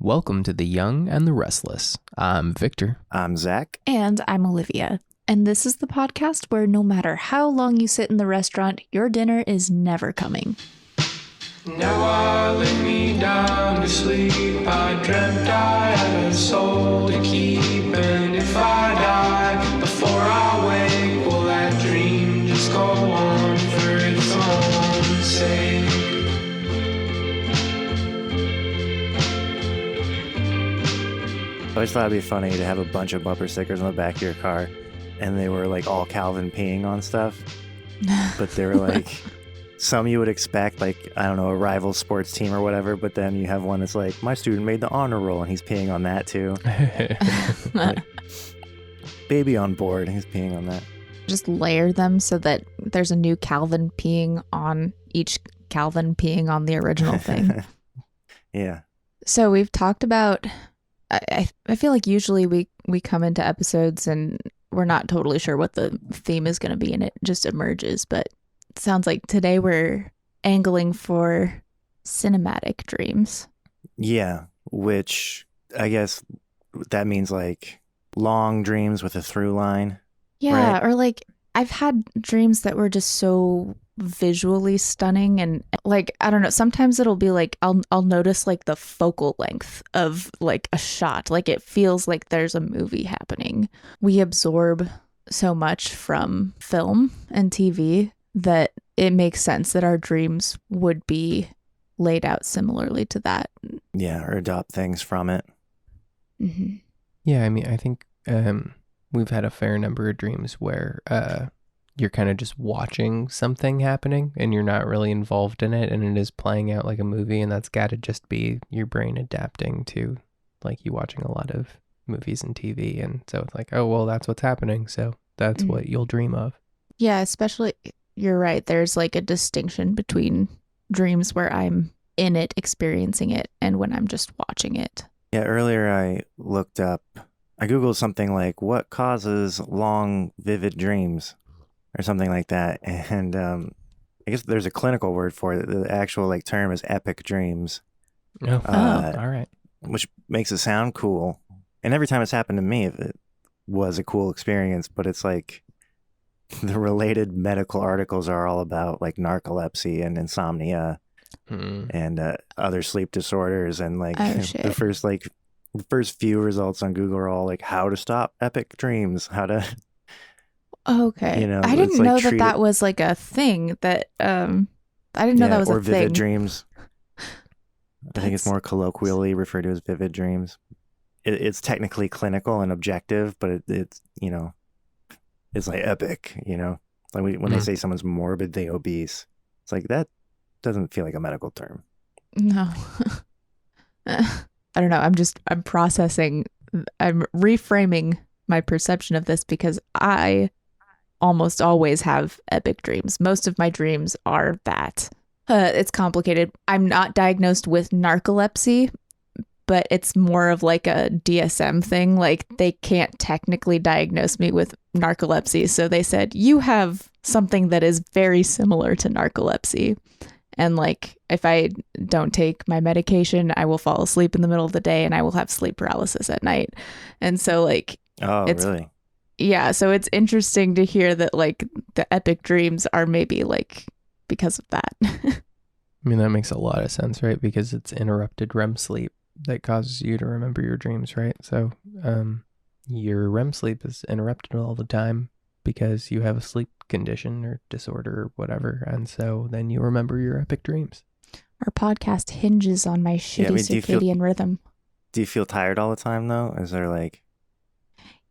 Welcome to The Jung and the Restless. I'm Victor. I'm Zach. And I'm Olivia. And this is the podcast where no matter how long you sit in the restaurant, your dinner is never coming. Now I lay me down to sleep. I dreamt I had a soul to keep. And if I die before I wake, will that dream just go on for its own sake? I always thought it'd be funny to have a bunch of bumper stickers on the back of your car, and they were like all Calvin peeing on stuff. But they were like, some you would expect, like, I don't know, a rival sports team or whatever, but then you have one that's like, my student made the honor roll, and he's peeing on that too. Like, baby on board, he's peeing on that. Just layer them so that there's a new Calvin peeing on each Calvin peeing on the original thing. Yeah. So we've talked about, I feel like usually we come into episodes and we're not totally sure what the theme is going to be and it just emerges. But it sounds like today we're angling for cinematic dreams. Yeah, which I guess that means like long dreams with a through line. Yeah, right? or like I've had dreams that were just so visually stunning and like I don't know, sometimes it'll be like I'll notice like the focal length of like a shot, like it feels like there's a movie happening. We absorb so much from film and TV that it makes sense that our dreams would be laid out similarly to that. Yeah, or adopt things from it. Mm-hmm. Yeah, I mean, I think we've had a fair number of dreams where you're kind of just watching something happening and you're not really involved in it and it is playing out like a movie, and that's got to just be your brain adapting to like you watching a lot of movies and TV, and so it's like, oh, well, that's what's happening, so that's what you'll dream of. Yeah, especially, you're right, there's like a distinction between dreams where I'm in it, experiencing it, and when I'm just watching it. Yeah, earlier I Googled something like, what causes long, vivid dreams? Or something like that. And I guess there's a clinical word for it. The actual like term is epic dreams. Oh, all right. Which makes it sound cool. And every time it's happened to me, it was a cool experience. But it's like the related medical articles are all about like narcolepsy and insomnia and other sleep disorders. And like the first few results on Google are all like how to stop epic dreams, how to... Okay. You know, I didn't like know that was like a thing that I didn't know that was a thing. Or vivid dreams. I think it's more colloquially referred to as vivid dreams. It's technically clinical and objective, but it's, you know, it's like epic, you know, like when they say someone's morbidly obese, it's like that doesn't feel like a medical term. No. I don't know. I'm processing, I'm reframing my perception of this because I almost always have epic dreams. Most of my dreams are that. It's complicated. I'm not diagnosed with narcolepsy, but it's more of like a DSM thing. Like they can't technically diagnose me with narcolepsy. So they said, you have something that is very similar to narcolepsy. And like, if I don't take my medication, I will fall asleep in the middle of the day and I will have sleep paralysis at night. And so like, oh, really? Yeah, so it's interesting to hear that like the epic dreams are maybe like because of that. I mean, that makes a lot of sense, right? Because it's interrupted REM sleep that causes you to remember your dreams, right? So your REM sleep is interrupted all the time because you have a sleep condition or disorder or whatever, and so then you remember your epic dreams. Our podcast hinges on my shitty circadian rhythm. Do you feel tired all the time though? Is there like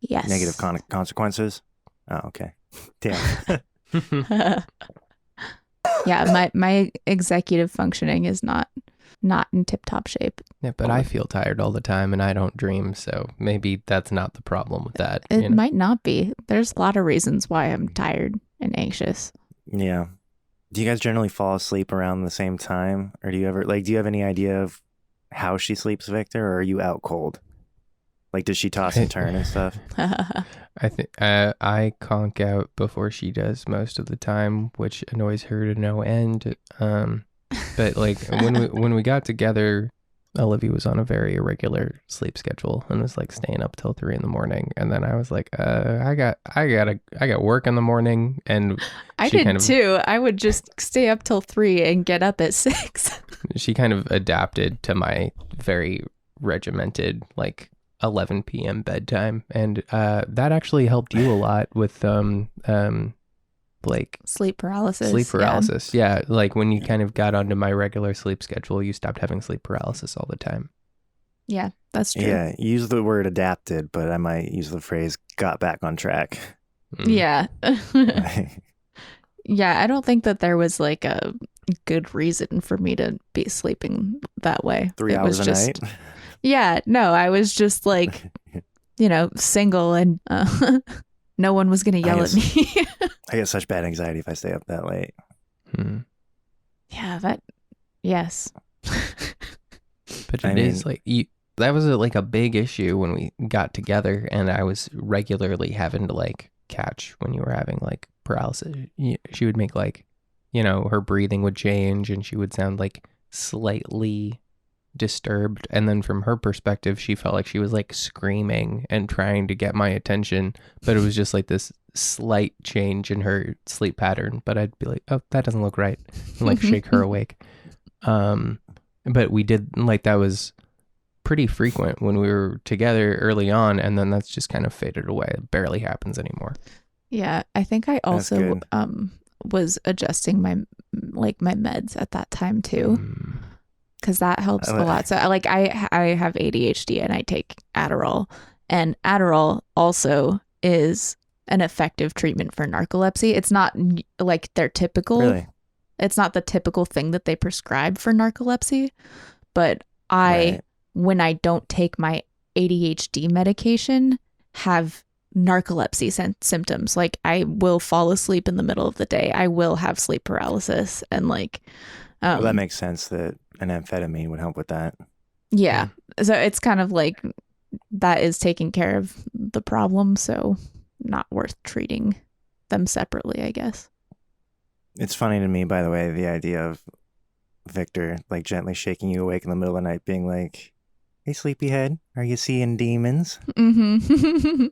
yes negative consequences? Oh, okay. Damn. Yeah, my executive functioning is not in tip-top shape. Yeah, but I feel tired all the time and I don't dream, so maybe that's not the problem with that. It might not be. There's a lot of reasons why I'm tired and anxious. Yeah. Do you guys generally fall asleep around the same time? Or do you have any idea of how she sleeps, Victor, or are you out cold? Like, does she toss and turn and stuff? I think I conk out before she does most of the time, which annoys her to no end. But like when we got together, Olivia was on a very irregular sleep schedule and was like staying up till 3 a.m. And then I was like, I got work in the morning. And I she did kind of, too. I would just stay up till 3 and get up at 6. she kind of adapted to my very regimented, like 11 p.m. bedtime. And that actually helped you a lot with, like Sleep paralysis. sleep paralysis. Yeah. Like when you kind of got onto my regular sleep schedule, you stopped having sleep paralysis all the time. Yeah, that's true. Yeah, use the word adapted, but I might use the phrase got back on track. Yeah. Like, Yeah, I don't think that there was like a good reason for me to be sleeping that way. 3 hours a night. Yeah, no, I was just like, single and no one was going to yell at me. I get such bad anxiety if I stay up that late. Yeah, yes. But it is like that was like a big issue when we got together, and I was regularly having to like catch when you were having like paralysis. She would make like, her breathing would change and she would sound like slightly disturbed, and then from her perspective she felt like she was like screaming and trying to get my attention, but it was just like this slight change in her sleep pattern. But I'd be like, oh, that doesn't look right, and like shake her awake. But we did like, that was pretty frequent when we were together early on, and then that's just kind of faded away. It barely happens anymore. Yeah, I think I also was adjusting my meds at that time too. Because that helps a lot. So like I have ADHD and I take Adderall, and Adderall also is an effective treatment for narcolepsy. It's not like their typical. Really? It's not the typical thing that they prescribe for narcolepsy, but when I don't take my ADHD medication, have narcolepsy symptoms. Like I will fall asleep in the middle of the day. I will have sleep paralysis, and like. Well, that makes sense that an amphetamine would help with that. Yeah. So it's kind of like that is taking care of the problem. So not worth treating them separately, I guess. It's funny to me, by the way, the idea of Victor like gently shaking you awake in the middle of the night being like, hey, sleepyhead, are you seeing demons? Mm-hmm.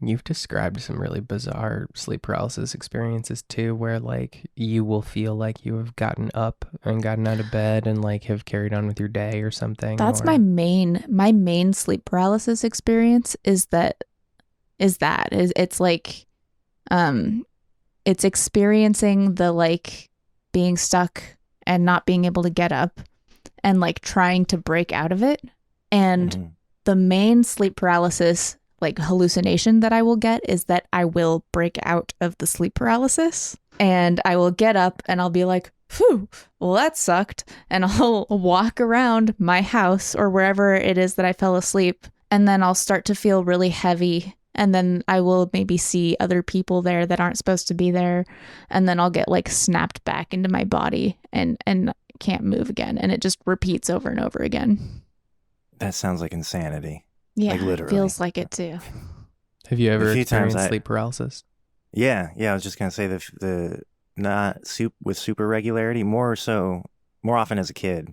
You've described some really bizarre sleep paralysis experiences too, where like you will feel like you have gotten up and gotten out of bed and like have carried on with your day or something. That's my main sleep paralysis experience is it's like it's experiencing the like being stuck and not being able to get up and like trying to break out of it. And the main sleep paralysis like hallucination that I will get is that I will break out of the sleep paralysis and I will get up and I'll be like, phew, well, that sucked. And I'll walk around my house or wherever it is that I fell asleep. And then I'll start to feel really heavy. And then I will maybe see other people there that aren't supposed to be there. And then I'll get like snapped back into my body and can't move again. And it just repeats over and over again. That sounds like insanity. Yeah, like literally. Feels like it too. Have you ever experienced sleep paralysis? Yeah. I was just gonna say the not with super regularity, more often as a kid,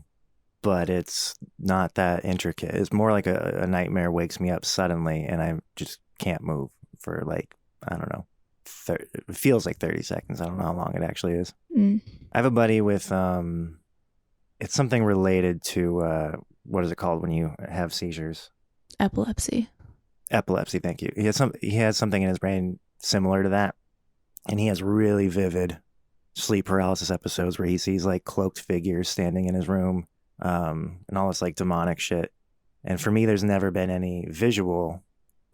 but it's not that intricate. It's more like a nightmare wakes me up suddenly, and I just can't move for like, I don't know, it feels like 30 seconds. I don't know how long it actually is. I have a buddy with it's something related to what is it called when you have seizures? Epilepsy, thank you. He has something in his brain similar to that, and he has really vivid sleep paralysis episodes where he sees like cloaked figures standing in his room, and all this like demonic shit. And for me, there's never been any visual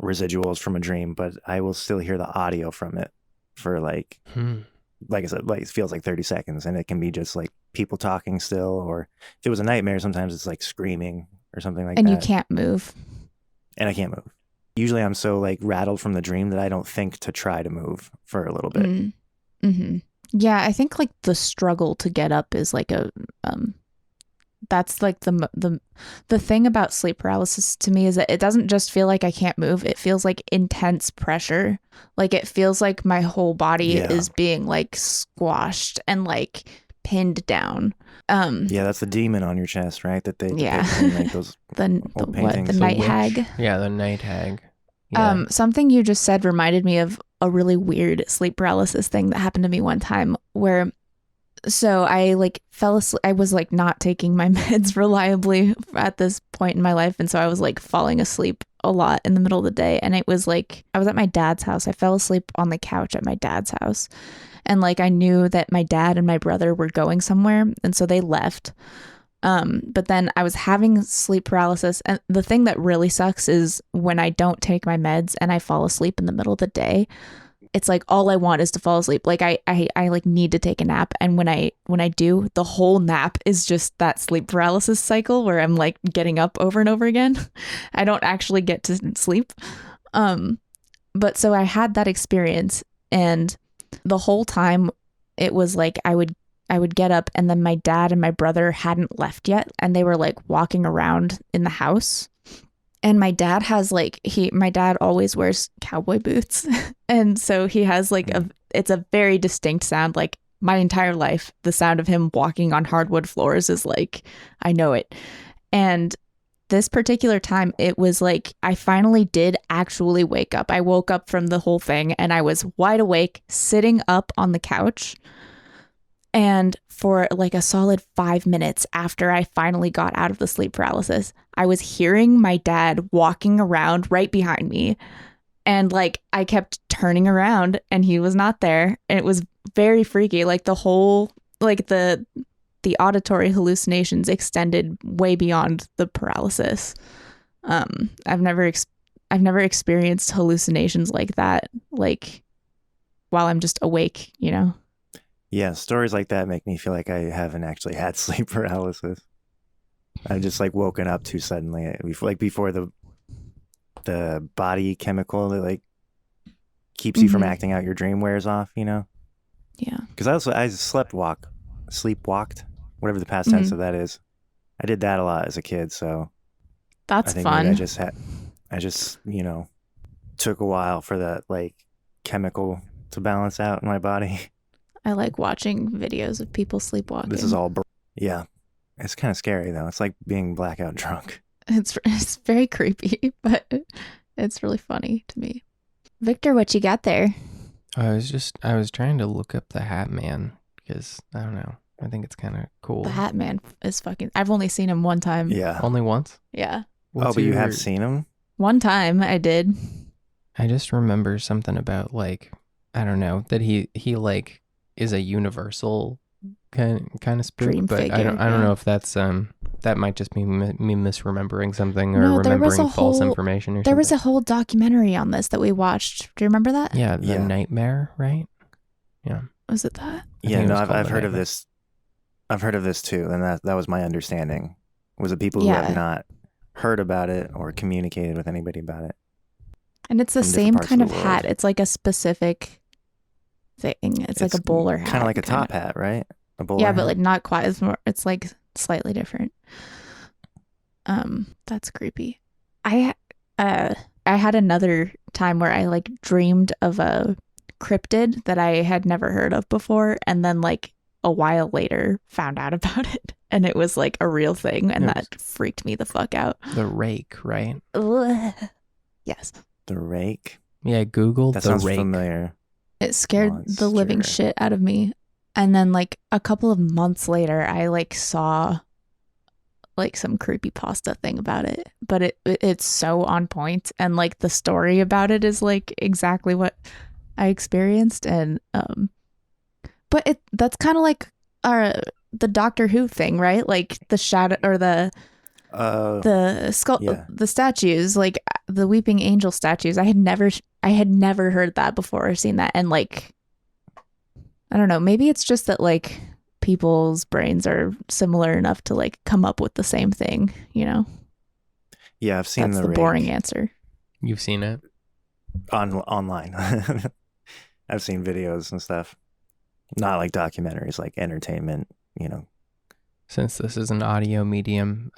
residuals from a dream, but I will still hear the audio from it for like I said, like it feels like 30 seconds, and it can be just like people talking still, or if it was a nightmare, sometimes it's like screaming or something like that. And you can't move. And I can't move. Usually I'm so like rattled from the dream that I don't think to try to move for a little bit. Mm-hmm. Yeah, I think like the struggle to get up is like that's like the thing about sleep paralysis to me is that it doesn't just feel like I can't move. It feels like intense pressure. Like it feels like my whole body is being like squashed and like pinned down. Yeah, that's the demon on your chest, right? That they Yeah. depict in, like those the old what, the paintings. night witch? hag. Yeah, the night hag. Yeah. Something you just said reminded me of a really weird sleep paralysis thing that happened to me one time where so I like fell asleep. I was like not taking my meds reliably at this point in my life. And so I was like falling asleep a lot in the middle of the day. And it was like, I was at my dad's house. I fell asleep on the couch at my dad's house. And like, I knew that my dad and my brother were going somewhere. And so they left. But then I was having sleep paralysis. And the thing that really sucks is when I don't take my meds and I fall asleep in the middle of the day. It's like all I want is to fall asleep. Like I like need to take a nap. And when I do, the whole nap is just that sleep paralysis cycle where I'm like getting up over and over again. I don't actually get to sleep. But so I had that experience, and the whole time it was like I would get up, and then my dad and my brother hadn't left yet, and they were like walking around in the house. And my dad has like, my dad always wears cowboy boots. And so he has like it's a very distinct sound. Like my entire life, the sound of him walking on hardwood floors is like, I know it. And this particular time, it was like, I finally did actually wake up. I woke up from the whole thing and I was wide awake, sitting up on the couch. And for like a solid 5 minutes after I finally got out of the sleep paralysis, I was hearing my dad walking around right behind me. And like I kept turning around and he was not there. And it was very freaky. Like the whole, like the auditory hallucinations extended way beyond the paralysis. I've never experienced hallucinations like that, like while I'm just awake, you know? Yeah, stories like that make me feel like I haven't actually had sleep paralysis. I've just like woken up too suddenly, before the body chemical that like keeps you from acting out your dream wears off, you know? Yeah. Because I sleepwalked, whatever the past tense of that is. I did that a lot as a kid, so that's I think fun. maybe I just took a while for that like chemical to balance out in my body. I like watching videos of people sleepwalking. This is all, yeah. It's kind of scary though. It's like being blackout drunk. It's very creepy, but it's really funny to me. Victor, what you got there? I was trying to look up the Hat Man because I don't know. I think it's kind of cool. The Hat Man is fucking. I've only seen him one time. Yeah. Only once? Yeah. What's but you have seen him? One time I did. I just remember something about like, I don't know, that he like is a universal kind of spook, Dream but figure, I don't know if that's that might just be me misremembering something or remembering false information or something. There was a whole documentary on this that we watched. Do you remember that? Yeah, the Nightmare, right? Yeah. Was it that? Yeah, no, I've heard of this. I've heard of this too, and that was my understanding. Was it people who have not heard about it or communicated with anybody about it? And it's the same kind of hat. It's like a specific thing. It's like a bowler hat. Kind of like a top hat, right? A bowler hat. But like not quite. It's like slightly different. That's creepy. I had another time where I like dreamed of a cryptid that I had never heard of before, and then like a while later found out about it, and it was like a real thing, and that freaked me the fuck out. The rake, right? Ugh. Yes. The rake? Yeah, Google that the sounds rake. Familiar. It scared the living shit out of me. And then like a couple of months later, I like saw like some creepypasta thing about it, but it's so on point, and like the story about it is like exactly what I experienced. And but that's kind of like the Doctor Who thing, right? Like the shadow or the skull, the statues, like the weeping angel statues. I had never heard that before or seen that. And like, I don't know, maybe it's just that like people's brains are similar enough to like come up with the same thing, you know? Yeah, I've seen the boring answer. You've seen it? Online. I've seen videos and stuff. Not like documentaries, like entertainment, you know. Since this is an audio medium,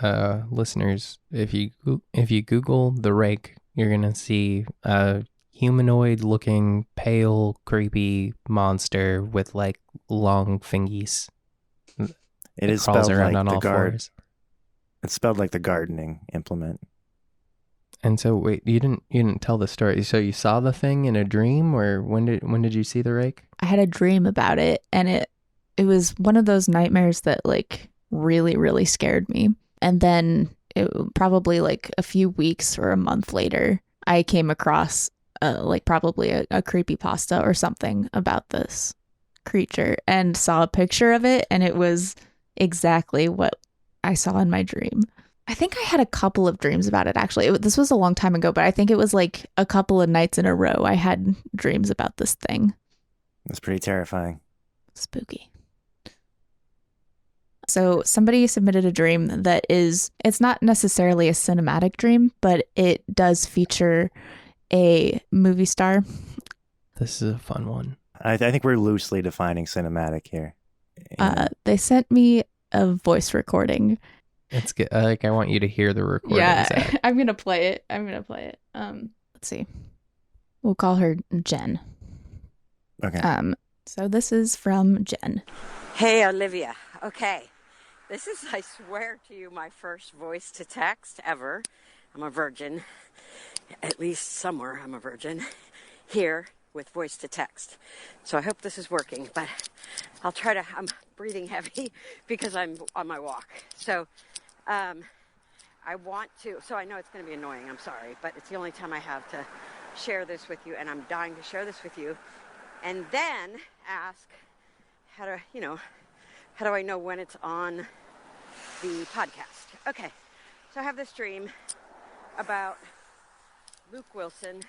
listeners, if you Google the rake, you're gonna see a humanoid-looking, pale, creepy monster with like long fingies, It is crawls spelled around like on the all guard. fours. It's spelled like the gardening implement. And so wait, you didn't tell the story. So you saw the thing in a dream, or when did you see the rake? I had a dream about it, and it was one of those nightmares that like really, really scared me. And then it probably like a few weeks or a month later, I came across like probably a creepypasta or something about this creature and saw a picture of it, and it was exactly what I saw in my dream. I think I had a couple of dreams about it, actually. This was a long time ago, but I think it was like a couple of nights in a row I had dreams about this thing. It's pretty terrifying. Spooky. So somebody submitted a dream that it's not necessarily a cinematic dream, but it does feature a movie star. This is a fun one. I think we're loosely defining cinematic here. They sent me a voice recording. It's good. I want you to hear the recording. Yeah, I'm gonna play it. Let's see. We'll call her Jenn. Okay. So this is from Jenn. Hey, Olivia. Okay. This is, I swear to you, my first voice to text ever. I'm a virgin. At least somewhere I'm a virgin. Here with voice to text. So I hope this is working, but I'll try to, I'm breathing heavy because I'm on my walk. So, I want to, so I know it's going to be annoying, I'm sorry, but it's the only time I have to share this with you, and I'm dying to share this with you. And then ask, how do I know when it's on the podcast? Okay, so I have this dream about Luke Wilson,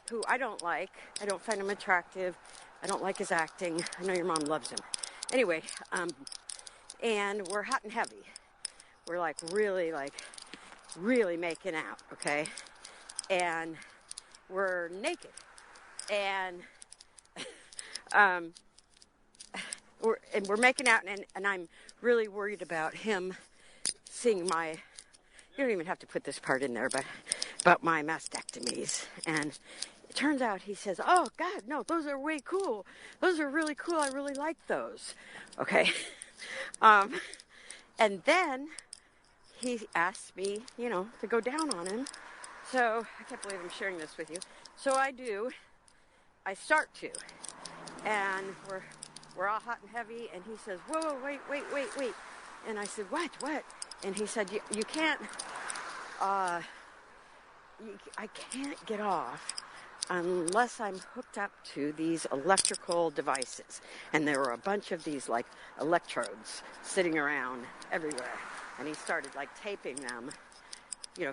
who I don't like. I don't find him attractive. I don't like his acting. I know your mom loves him. Anyway, and we're hot and heavy. We're really making out, okay? And we're naked. And we're making out, and I'm really worried about him seeing my, you don't even have to put this part in there, but about my mastectomies. And it turns out he says, oh God, no, those are way cool. Those are really cool. I really like those. Okay. And then he asked me, to go down on him. So I can't believe I'm sharing this with you. So I do. I start to. And we're all hot and heavy, and he says, whoa, wait. And I said, what? And he said, you can't, I can't get off unless I'm hooked up to these electrical devices. And there were a bunch of these, like, electrodes sitting around everywhere. And he started, like, taping them,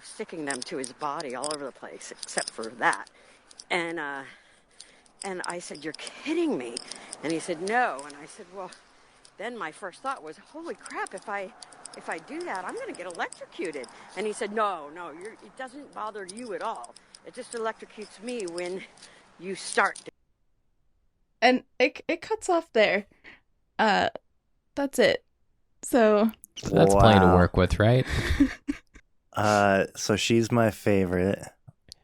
sticking them to his body all over the place, except for that. And I said, you're kidding me. And he said, no. And I said, well, then my first thought was, holy crap, if I do that, I'm going to get electrocuted. And he said, no, it doesn't bother you at all. It just electrocutes me when you start. And it cuts off there. That's it. So that's plenty to work with, right? So she's my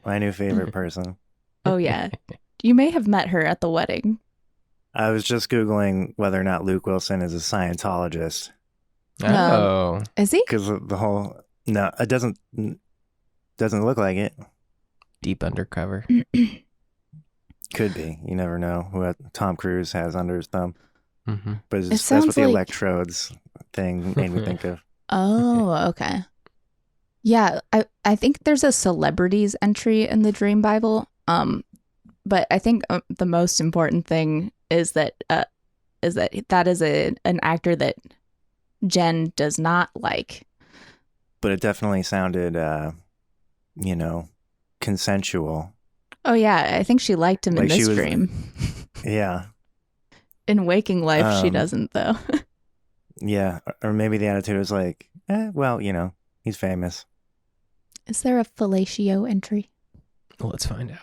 new favorite person. Oh, yeah. You may have met her at the wedding. I was just Googling whether or not Luke Wilson is a Scientologist. Oh. Is he? Because no, it doesn't look like it. Deep undercover. Could be. You never know what Tom Cruise has under his thumb. Mm-hmm. But that's what the electrodes thing made me think of. Oh, okay. Yeah, I think there's a celebrities entry in the Dream Bible. But I think the most important thing is that is an actor that Jenn does not like. But it definitely sounded, consensual. Oh yeah, I think she liked him in this dream. Yeah. In waking life, she doesn't though. Yeah, or maybe the attitude was like, well, he's famous. Is there a fellatio entry? Let's find out.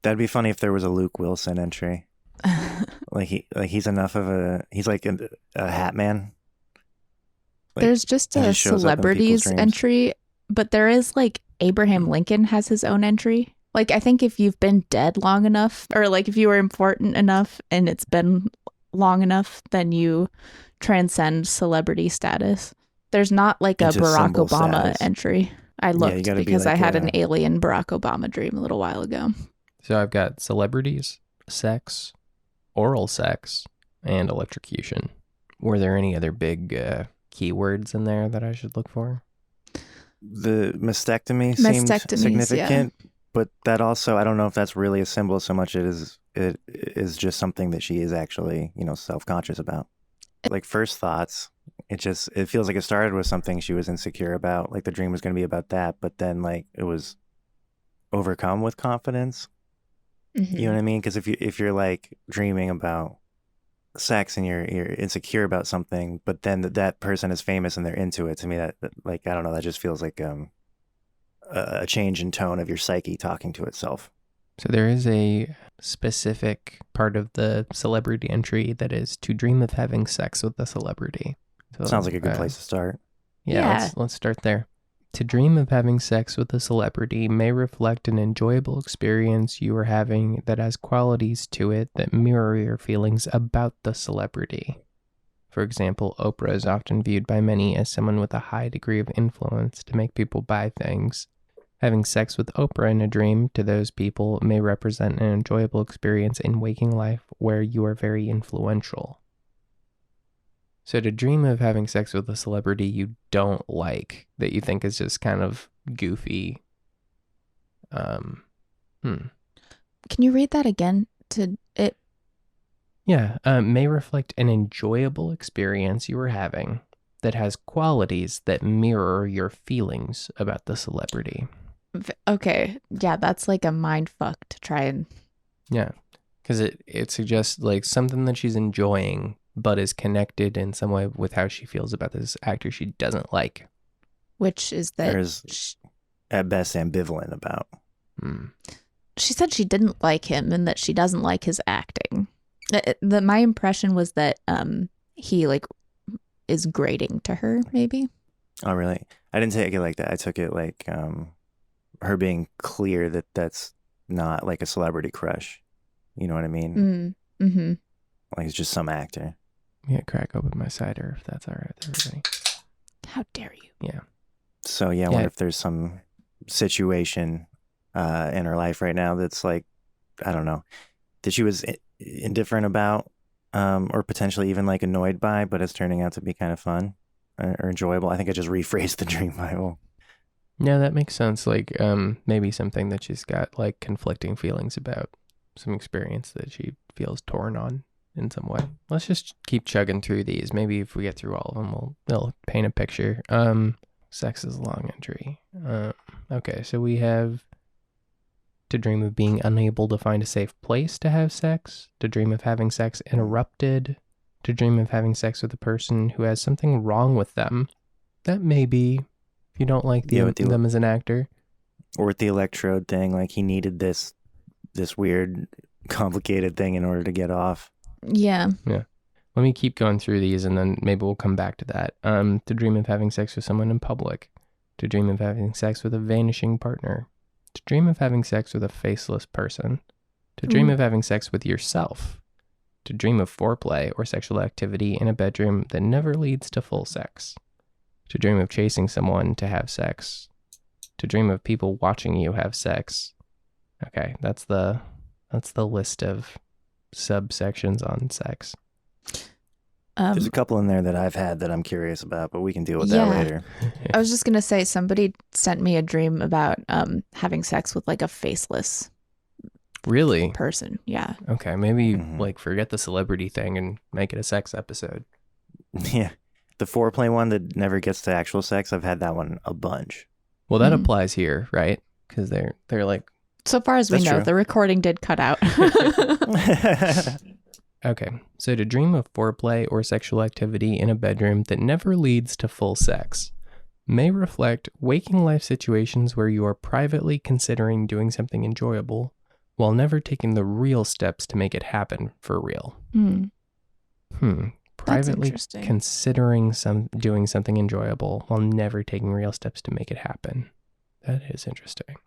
That'd be funny if there was a Luke Wilson entry. He's enough of he's like a hat man. There's just a celebrities entry, but there is like Abraham Lincoln has his own entry. Like I think if you've been dead long enough, or like if you were important enough and it's been long enough, then you transcend celebrity status. There's not like a Into Barack symbol Obama status. entry. I you looked gotta be because I like had a- an alien Barack Obama dream a little while ago. So I've got celebrities, sex, oral sex, and electrocution. Were there any other big keywords in there that I should look for? The mastectomy seems Mastectomies, significant, but that also, I don't know if that's really a symbol so much it is just something that she is actually, self-conscious about. Like first thoughts, it feels like it started with something she was insecure about, like the dream was going to be about that, but then like it was overcome with confidence. Mhm. You know what I mean? Because if you're like dreaming about sex and you're insecure about something, but then that person is famous and they're into it, to me that like I don't know, that just feels like a change in tone of your psyche talking to itself. So there is a specific part of the celebrity entry that is to dream of having sex with a celebrity. So, Sounds like a good place to start. Yeah. Let's start there. To dream of having sex with a celebrity may reflect an enjoyable experience you are having that has qualities to it that mirror your feelings about the celebrity. For example, Oprah is often viewed by many as someone with a high degree of influence to make people buy things. Having sex with Oprah in a dream to those people may represent an enjoyable experience in waking life where you are very influential. So to dream of having sex with a celebrity you don't like, that you think is just kind of goofy. Can you read that again? May reflect an enjoyable experience you are having that has qualities that mirror your feelings about the celebrity. Okay, yeah, that's like a mind fuck to try and... Yeah, because it suggests like something that she's enjoying but is connected in some way with how she feels about this actor she doesn't like. Which is that... There's at best ambivalent about. She said she didn't like him and that she doesn't like his acting. My impression was that he like is grating to her, maybe. Oh, really? I didn't take it like that. I took it like her being clear that that's not like a celebrity crush. You know what I mean? Mm-hmm. Like it's just some actor. Yeah, crack open my cider if that's all right with everybody. How dare you? Yeah. So yeah, I wonder if there's some situation in her life right now that's like, I don't know, that she was indifferent about or potentially even like annoyed by, but it's turning out to be kind of fun or enjoyable. I think I just rephrased the dream Bible. Yeah, that makes sense. Like maybe something that she's got like conflicting feelings about, some experience that she feels torn on in some way. Let's just keep chugging through these. Maybe if we get through all of them, they'll paint a picture. Sex is a long entry. Okay, so we have to dream of being unable to find a safe place to have sex, to dream of having sex interrupted, to dream of having sex with a person who has something wrong with them. That may be if you don't like them as an actor. Or with the electrode thing, like he needed this weird, complicated thing in order to get off. Yeah. Let me keep going through these and then maybe we'll come back to that. To dream of having sex with someone in public. To dream of having sex with a vanishing partner. To dream of having sex with a faceless person. To dream of having sex with yourself. To dream of foreplay or sexual activity in a bedroom that never leads to full sex. To dream of chasing someone to have sex. To dream of people watching you have sex. Okay, that's the list of subsections on sex. There's a couple in there that I've had that I'm curious about, but we can deal with that later. I was just going to say, somebody sent me a dream about having sex with like a faceless Really? person. Yeah. Okay, maybe like forget the celebrity thing and make it a sex episode. Yeah. The foreplay one that never gets to actual sex, I've had that one a bunch. Well, that applies here, right? Because they're like... So far as we know, the recording did cut out. Okay, so to dream of foreplay or sexual activity in a bedroom that never leads to full sex may reflect waking life situations where you are privately considering doing something enjoyable while never taking the real steps to make it happen for real. Privately considering doing something enjoyable while never taking real steps to make it happen. That is interesting.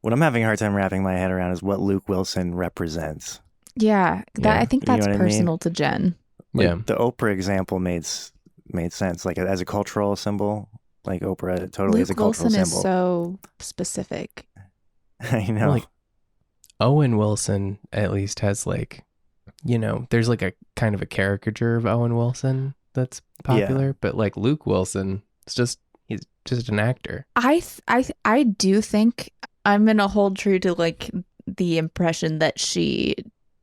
What I'm having a hard time wrapping my head around is what Luke Wilson represents. Yeah, Yeah. I think You know that's what I mean? personal to Jenn. Like, Yeah. the Oprah example made sense, like as a cultural symbol. Like Oprah totally is a Luke cultural Wilson is symbol. so specific. I know. Well, like Owen Wilson at least has like, there's like a kind of a caricature of Owen Wilson that's popular, but like Luke Wilson, he's just an actor. I do think I'm gonna hold true to like the impression that she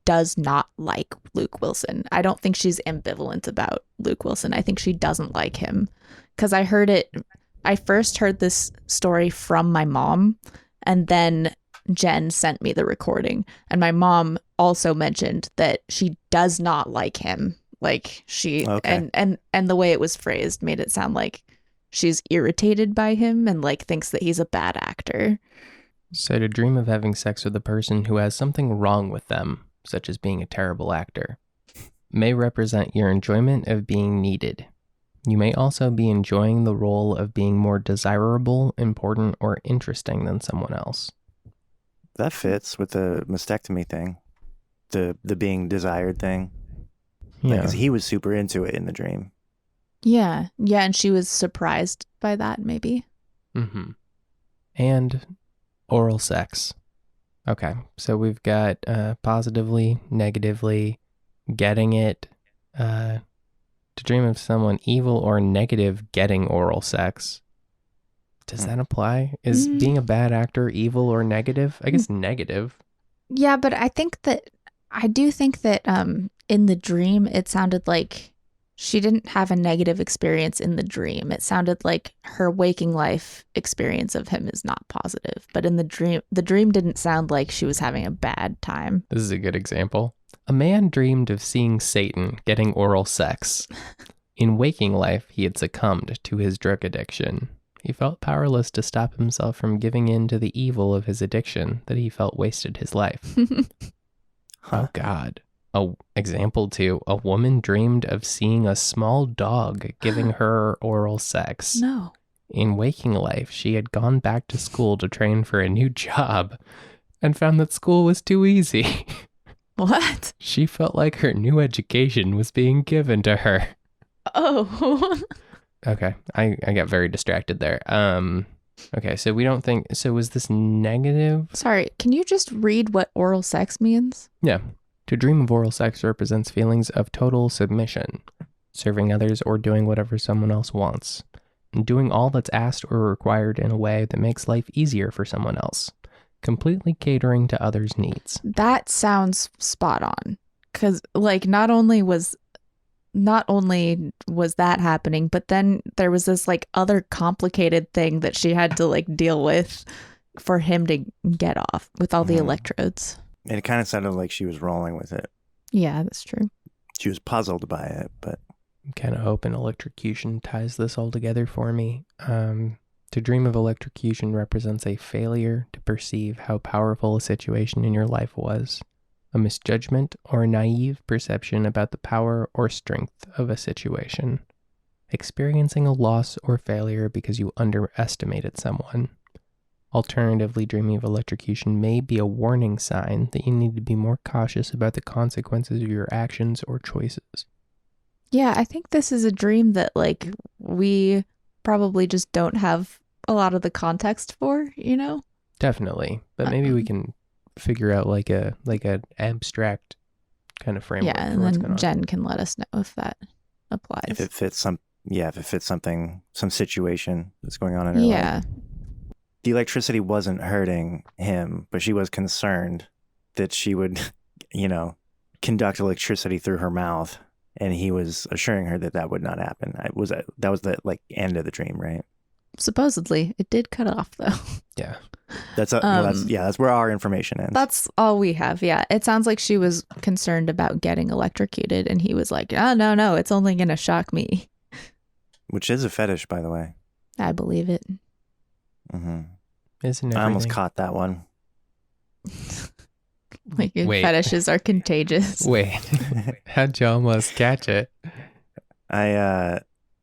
does not like Luke Wilson. I don't think she's ambivalent about Luke Wilson. I think she doesn't like him because I first heard this story from my mom, and then Jenn sent me the recording, and my mom also mentioned that she does not like him. Like Okay. and the way it was phrased made it sound like she's irritated by him and like thinks that he's a bad actor. So to dream of having sex with a person who has something wrong with them, such as being a terrible actor, may represent your enjoyment of being needed. You may also be enjoying the role of being more desirable, important, or interesting than someone else. That fits with the mastectomy thing, the being desired thing. Yeah. Because he was super into it in the dream. Yeah, and she was surprised by that maybe. Mm-hmm. And oral sex. Okay, so we've got positively, negatively, getting it, to dream of someone evil or negative getting oral sex. Does that apply? Is being a bad actor evil or negative? I guess negative. Yeah, but I do think that in the dream it sounded like she didn't have a negative experience in the dream. It sounded like her waking life experience of him is not positive. But in the dream didn't sound like she was having a bad time. This is a good example. A man dreamed of seeing Satan getting oral sex. In waking life, he had succumbed to his drug addiction. He felt powerless to stop himself from giving in to the evil of his addiction that he felt wasted his life. Oh, God. Example 2, a woman dreamed of seeing a small dog giving her oral sex. No. In waking life, she had gone back to school to train for a new job and found that school was too easy. What? She felt like her new education was being given to her. Oh. Okay, I got very distracted there. Okay, so we don't think... So was this negative? Sorry, can you just read what oral sex means? Yeah. To dream of oral sex represents feelings of total submission, serving others or doing whatever someone else wants, and doing all that's asked or required in a way that makes life easier for someone else, completely catering to others' needs. That sounds spot on. Because, like, not only was that happening, but then there was this, like, other complicated thing that she had to, like, deal with for him to get off with all the electrodes. And it kind of sounded like she was rolling with it. Yeah, that's true. She was puzzled by it, but... I'm kind of hoping electrocution ties this all together for me. To dream of electrocution represents a failure to perceive how powerful a situation in your life was, a misjudgment or a naive perception about the power or strength of a situation, experiencing a loss or failure because you underestimated someone. Alternatively, dreaming of electrocution may be a warning sign that you need to be more cautious about the consequences of your actions or choices. Yeah, I think this is a dream that, like, we probably just don't have a lot of the context for, you know? Definitely, but maybe we can figure out like an abstract kind of framework. Yeah, for and what's then going on. Jen can let us know if that applies. If it fits some situation that's going on in her life. Yeah. The electricity wasn't hurting him, but she was concerned that she would, conduct electricity through her mouth. And he was assuring her that that would not happen. That was the end of the dream, right? Supposedly, it did cut off though. Yeah. That's where our information ends. That's all we have. Yeah, it sounds like she was concerned about getting electrocuted, and he was like, "Oh no, it's only gonna shock me." Which is a fetish, by the way. I believe it. Mm-hmm. Isn't everything? I almost caught that one. Like Wait. fetishes are contagious. Wait, how'd you almost catch it? I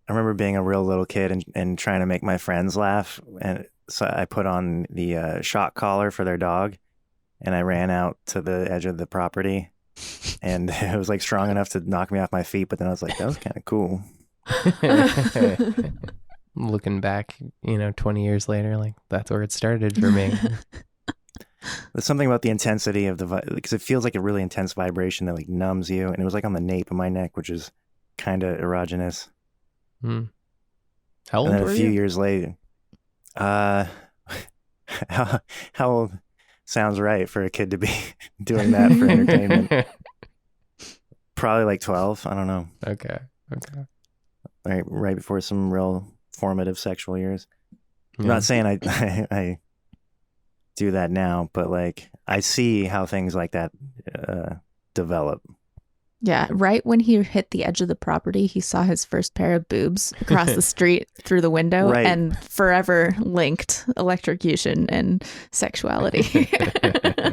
remember being a real little kid and trying to make my friends laugh, and so I put on the shock collar for their dog, and I ran out to the edge of the property and it was like strong enough to knock me off my feet. But then I was like, that was kind of cool. Looking back, 20 years later, like that's where it started for me. There's something about the intensity of because it feels like a really intense vibration that like numbs you, and it was like on the nape of my neck, which is kind of erogenous. Hmm. How old And then were a few you? years later, how old sounds right for a kid to be doing that for entertainment? Probably like 12. I don't know. Okay. Right before some real formative sexual years. I'm Yeah. not saying I do that now, but like I see how things like that develop. Yeah, right when he hit the edge of the property, he saw his first pair of boobs across the street through the window, Right. and forever linked electrocution and sexuality.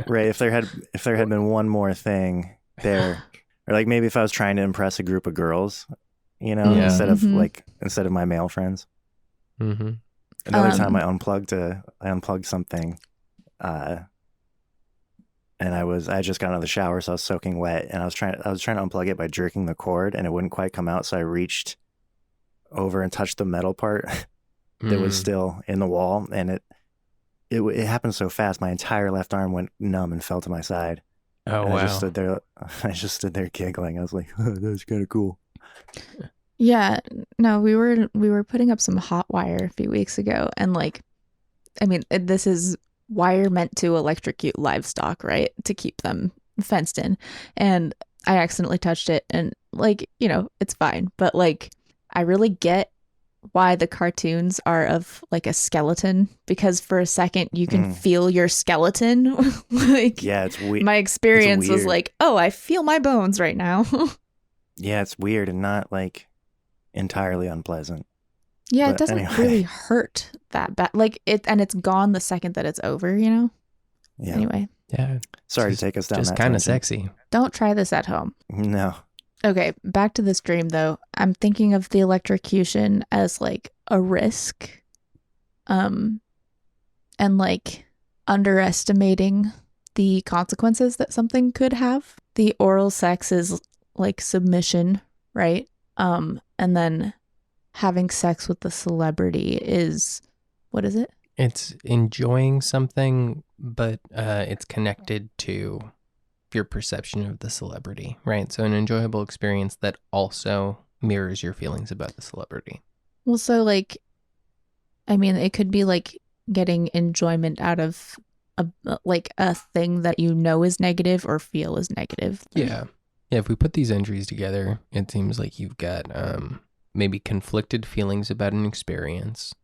Right. If there had been one more thing there, or like maybe if I was trying to impress a group of girls, Yeah. instead of Mhm. instead of my male friends. Mm-hmm. Another time I unplugged something, and I had just got out of the shower, so I was soaking wet, and I was trying to unplug it by jerking the cord, and it wouldn't quite come out, so I reached over and touched the metal part that was still in the wall, and it happened so fast, my entire left arm went numb and fell to my side. Oh, And wow. I just stood there giggling. I was like, oh, that was kind of cool. Yeah, no, we were putting up some hot wire a few weeks ago, and like, I mean, this is wire meant to electrocute livestock, right? To keep them fenced in. And I accidentally touched it, and like, it's fine. But like, I really get why the cartoons are of like a skeleton, because for a second you can feel your skeleton. Like, Yeah, it's weird. my experience was weird. like, oh, I feel my bones right now. Yeah, it's weird and not like entirely unpleasant. Yeah, But it doesn't anyway. really hurt that bad. Like and it's gone the second that it's over, Yeah. Anyway, Yeah. Sorry to take us down Just that kind of tangent. sexy. don't try this at home. No. Okay, back to this dream though. I'm thinking of the electrocution as like a risk. And like underestimating the consequences that something could have. The oral sex is like submission, right? And then having sex with the celebrity is, what is it? It's enjoying something, but it's connected to your perception of the celebrity, right? So an enjoyable experience that also mirrors your feelings about the celebrity. Well, so like, I mean, it could be like getting enjoyment out of a thing that is negative or feel is negative. Yeah. Yeah, if we put these entries together, it seems like you've got maybe conflicted feelings about an experience.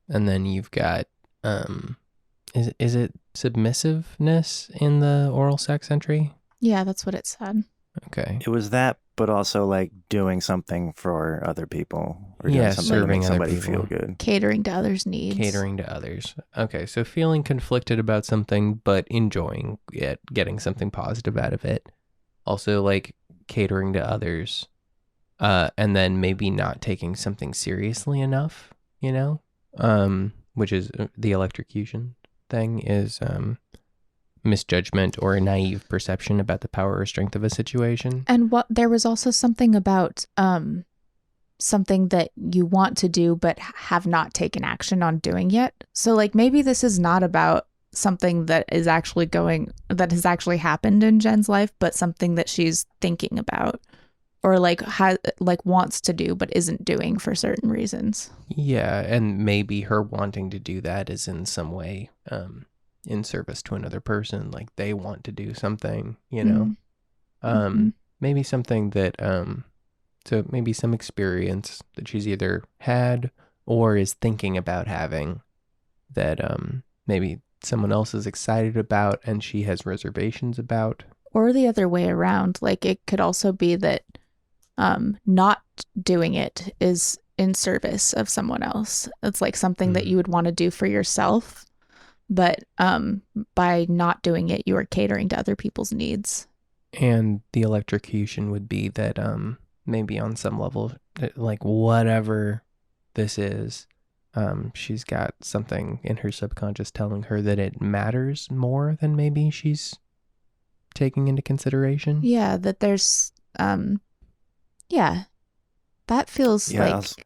And then you've got, is it submissiveness in the oral sex entry? Yeah, that's what it said. Okay. It was that, but also like doing something for other people. Or doing Yeah, something to serving make other somebody people. feel good. Catering to others' needs. Catering to others. Okay, so feeling conflicted about something, but enjoying it, getting something positive out of it. Also, like catering to others, and then maybe not taking something seriously enough, which is the electrocution thing is misjudgment or a naive perception about the power or strength of a situation. And there was also something about something that you want to do but have not taken action on doing yet. So like maybe this is not about something that has actually happened in Jen's life, but something that she's thinking about or like wants to do but isn't doing for certain reasons. Yeah, and maybe her wanting to do that is in some way in service to another person, like they want to do something, maybe something that so maybe some experience that she's either had or is thinking about having that maybe someone else is excited about and she has reservations about. Or the other way around. Like it could also be that not doing it is in service of someone else. It's like something that you would want to do for yourself, but by not doing it, you are catering to other people's needs. And the electrocution would be that maybe on some level, like whatever this is, she's got something in her subconscious telling her that it matters more than maybe she's taking into consideration. Yeah, that there's yeah. That feels Yeah, like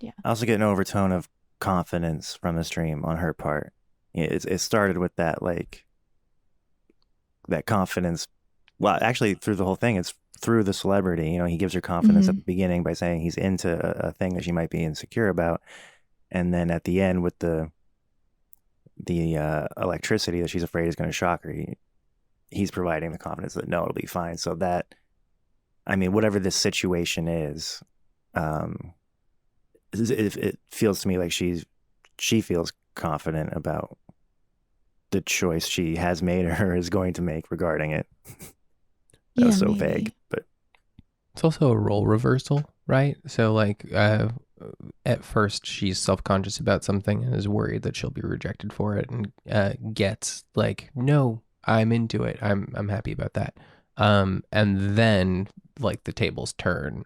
I also get an overtone of confidence from the stream on her part. It started with that, like, that confidence. Well, actually, through the whole thing, it's through the celebrity. He gives her confidence at the beginning by saying he's into a thing that she might be insecure about, and then at the end with the electricity that she's afraid is going to shock her, he's providing the confidence that no, it'll be fine. So that, I mean, whatever this situation is, it feels to me like she feels confident about the choice she has made or is going to make regarding it. That was so maybe vague, but It's also a role reversal, right? So like at first she's self-conscious about something and is worried that she'll be rejected for it, and gets like, no, I'm into it. I'm happy about that. And then like the tables turn,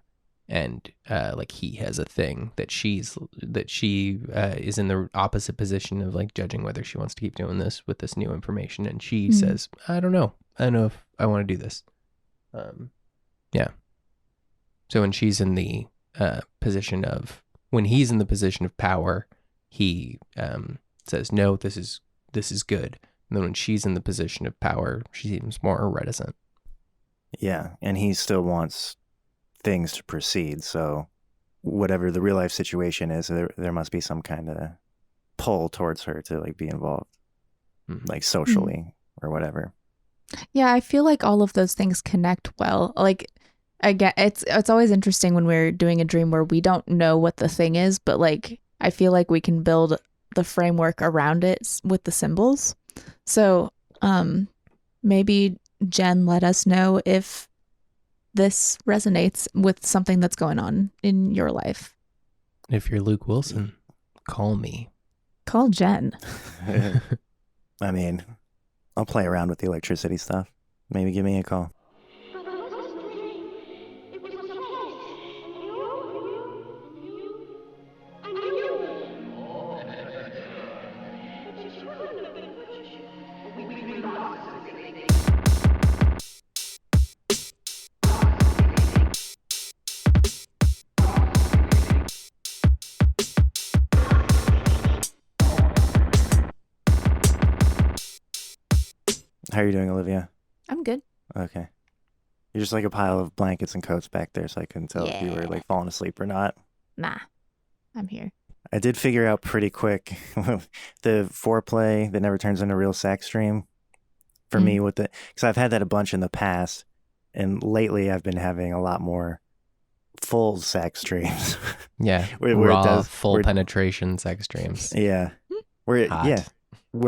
and like he has a thing that she is in the opposite position of like judging whether she wants to keep doing this with this new information, and she says, I don't know if I want to do this. Yeah. So when she's in the position of, when he's in the position of power, he says, no, this is good. And then when she's in the position of power, she seems more reticent. yeah, and he still wants things to proceed. So whatever the real life situation is, there must be some kind of pull towards her to like be involved, like socially or whatever. Yeah, I feel like all of those things connect well. Like, again, it's always interesting when we're doing a dream where we don't know what the thing is, but like I feel like we can build the framework around it with the symbols. So maybe Jenn, let us know if this resonates with something that's going on in your life. If you're Luke Wilson, call me. Call Jenn. I mean, I'll play around with the electricity stuff. Maybe give me a call. How are you doing, Olivia? I'm good. Okay. You're just like a pile of blankets and coats back there, so I couldn't tell if you were like falling asleep or not. Nah, I'm here. I did figure out pretty quick the foreplay that never turns into real sex dream for me with the, because I've had that a bunch in the past, and lately I've been having a lot more full sex dreams. Yeah, where raw, it does, full penetration sex dreams. Yeah, where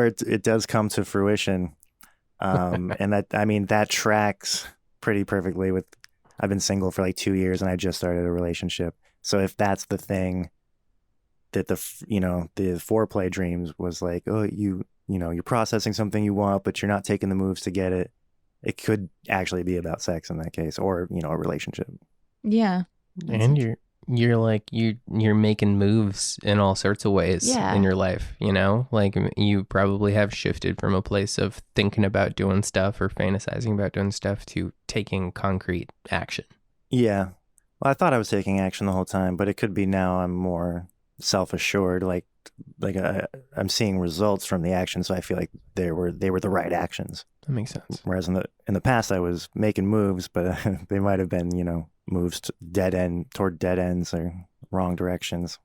it does come to fruition. And that, I mean, that tracks pretty perfectly with, I've been single for like 2 years and I just started a relationship. So if that's the thing that the foreplay dreams was like, oh, you're processing something you want, but you're not taking the moves to get it. It could actually be about sex in that case, or, a relationship. Yeah. And you're like, you're making moves in all sorts of ways in your life, like you probably have shifted from a place of thinking about doing stuff or fantasizing about doing stuff to taking concrete action. Yeah. Well, I thought I was taking action the whole time, but it could be now I'm more self-assured, like I'm seeing results from the action, so I feel like they were the right actions. That makes sense. Whereas in the past I was making moves, but they might have been, moves toward dead ends or wrong directions.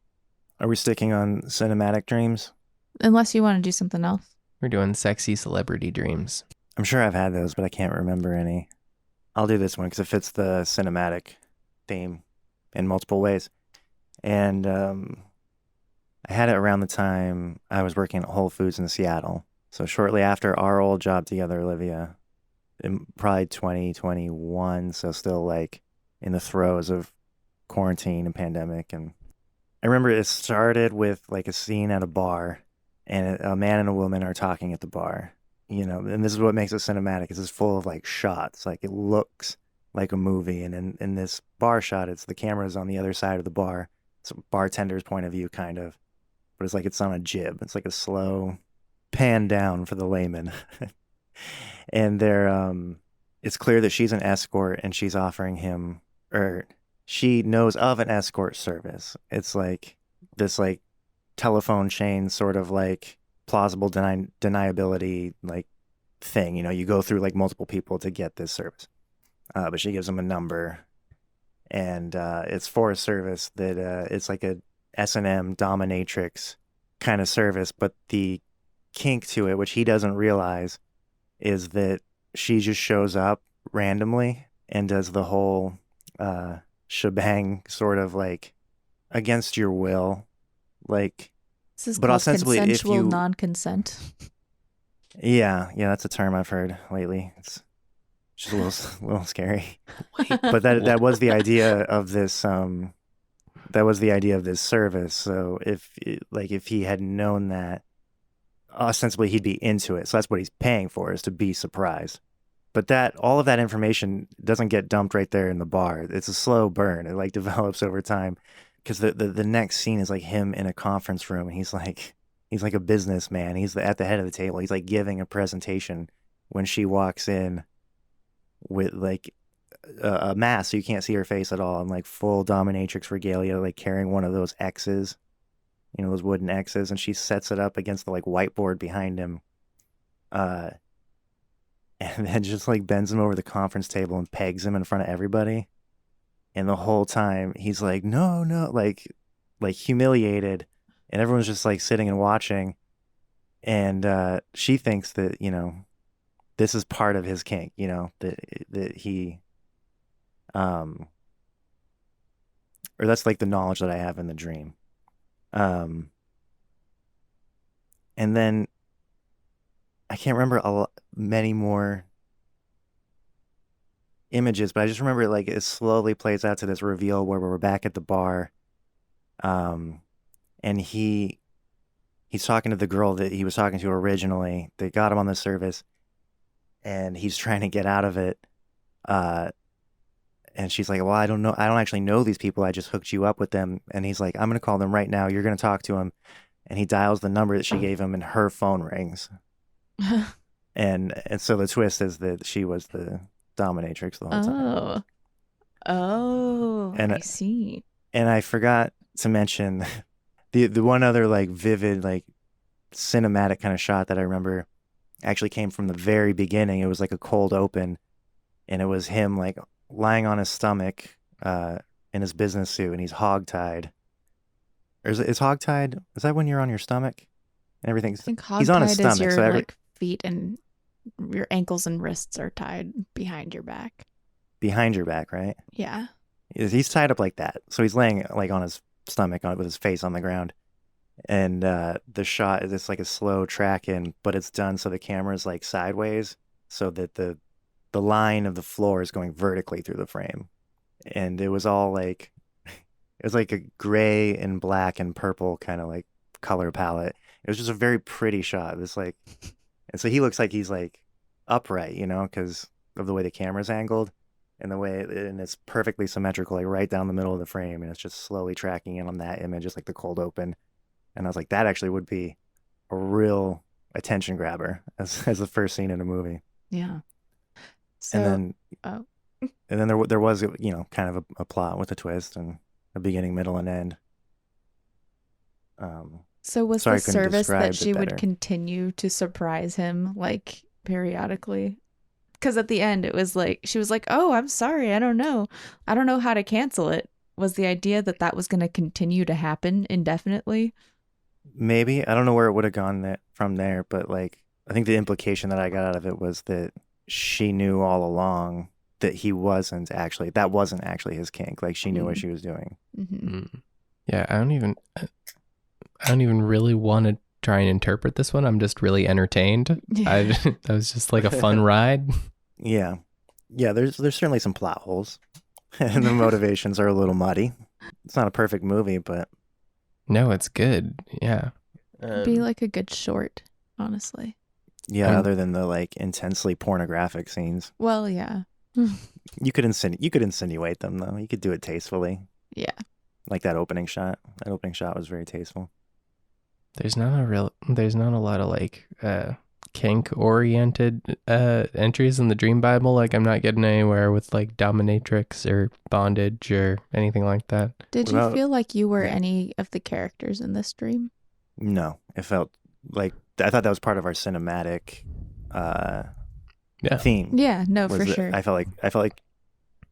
Are we sticking on cinematic dreams? Unless you want to do something else. We're doing sexy celebrity dreams. I'm sure I've had those, but I can't remember any. I'll do this one because it fits the cinematic theme in multiple ways. And I had it around the time I was working at Whole Foods in Seattle. So shortly after our old job together, Olivia, in probably 2021, so still like in the throes of quarantine and pandemic. And I remember it started with like a scene at a bar, and a man and a woman are talking at the bar, and this is what makes it cinematic. It's full of like shots, like it looks like a movie. And in this bar shot, it's the camera's on the other side of the bar. It's a bartender's point of view, kind of, but it's like it's on a jib. It's like a slow pan down for the layman. And it's clear that she's an escort and she's offering him, or she knows of an escort service. It's like this like telephone chain sort of like plausible deniability like thing. You go through like multiple people to get this service. But she gives him a number, and it's for a service that it's like a S&M dominatrix kind of service. But the kink to it, which he doesn't realize, is that she just shows up randomly and does the whole shebang, sort of like against your will, like. This is But called ostensibly, if consensual you, non-consent. yeah, that's a term I've heard lately. It's just a little scary. But that was the idea of this. That was the idea of this service. So if he had known that, ostensibly he'd be into it. So that's what he's paying for, is to be surprised. But all of that information doesn't get dumped right there in the bar. It's a slow burn. It like develops over time, because the next scene is like him in a conference room, and he's like a businessman. He's at the head of the table. He's like giving a presentation when she walks in with like a mask, so you can't see her face at all, and like full dominatrix regalia, like carrying one of those X's, those wooden X's, and she sets it up against the like whiteboard behind him, and then just like bends him over the conference table and pegs him in front of everybody. And the whole time he's like, no, like humiliated, and everyone's just like sitting and watching, and she thinks that this is part of his kink, that he or that's like the knowledge that I have in the dream. And then I can't remember many more images, but I just remember it slowly plays out to this reveal where we're back at the bar, and he's talking to the girl that he was talking to originally. They got him on the service, and he's trying to get out of it, and she's like, well, I don't actually know these people, I just hooked you up with them. And he's like, I'm gonna call them right now, you're gonna talk to him. And he dials the number that she gave him, and her phone rings. and so the twist is that she was the dominatrix the whole time. And I see. And I forgot to mention the one other like vivid, like cinematic kind of shot that I remember actually came from the very beginning. It was like a cold open, and it was him like lying on his stomach in his business suit, and he's hogtied. Or is hogtied? Is that when you're on your stomach and everything's? I think he's on his hogtied stomach, is your so like feet and your ankles and wrists are tied behind your back. Behind your back, right? Yeah. He's tied up like that, so he's laying like on his stomach with his face on the ground, and the shot is like a slow track in, but it's done so the camera's like sideways, so that the line of the floor is going vertically through the frame, and it was all like it was like a gray and black and purple kind of like color palette. It was just a very pretty shot. It's like, and so he looks like he's like upright, because of the way the camera's angled. And the way, and it's perfectly symmetrical, like right down the middle of the frame, and it's just slowly tracking in on that image, just like the cold open. And I was like, that actually would be a real attention grabber as the first scene in a movie. Yeah. So, and then there was kind of a plot with a twist and a beginning, middle, and end. So was the service that she would continue to surprise him like periodically? Because at the end, it was like, she was like, oh, I'm sorry. I don't know how to cancel it. Was the idea that was going to continue to happen indefinitely? Maybe. I don't know where it would have gone from there, but like, I think the implication that I got out of it was that she knew all along that that wasn't actually his kink. Like, she knew what she was doing. Mm-hmm. Yeah, I don't even really want to try and interpret this one. I'm just really entertained. That was just like a fun ride. Yeah. There's certainly some plot holes, and the motivations are a little muddy. It's not a perfect movie, but no, it's good. Yeah, it'd be like a good short, honestly. Yeah, other than the like intensely pornographic scenes. Well, yeah. You could insinuate them though. You could do it tastefully. Yeah. Like that opening shot. That opening shot was very tasteful. There's not a lot of like kink oriented entries in the Dream Bible. Like I'm not getting anywhere with like dominatrix or bondage or anything like that. Did What you about- feel like you were yeah. any of the characters in this dream? No, it felt like I thought that was part of our cinematic Yeah. theme. Yeah, no, was for that sure. I felt like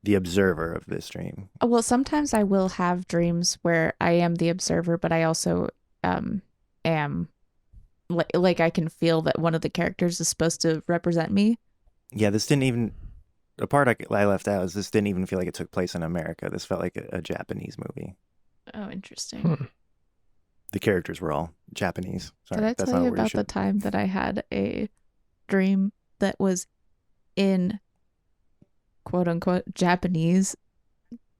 the observer of this dream. Well, sometimes I will have dreams where I am the observer, but I also am like I can feel that one of the characters is supposed to represent me. Yeah, this didn't even. The part I left out is this didn't even feel like it took place in America. This felt like a Japanese movie. Oh, interesting. Hmm. The characters were all Japanese. Sorry, Did I that's tell not you a word about the time that I had a dream that was in quote unquote Japanese,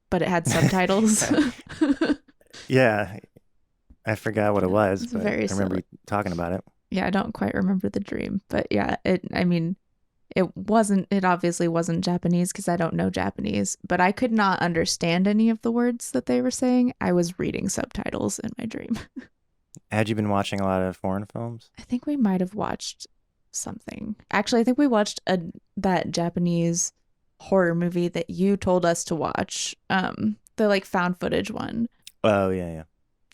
but it had subtitles? Yeah, I forgot what it was, It's but very I remember silly. you talking about it. Yeah, I don't quite remember the dream, but yeah, it obviously wasn't Japanese because I don't know Japanese, but I could not understand any of the words that they were saying. I was reading subtitles in my dream. Had you been watching a lot of foreign films? I think we might have watched something. Actually, I think we watched that Japanese horror movie that you told us to watch. The like found footage one. Oh yeah.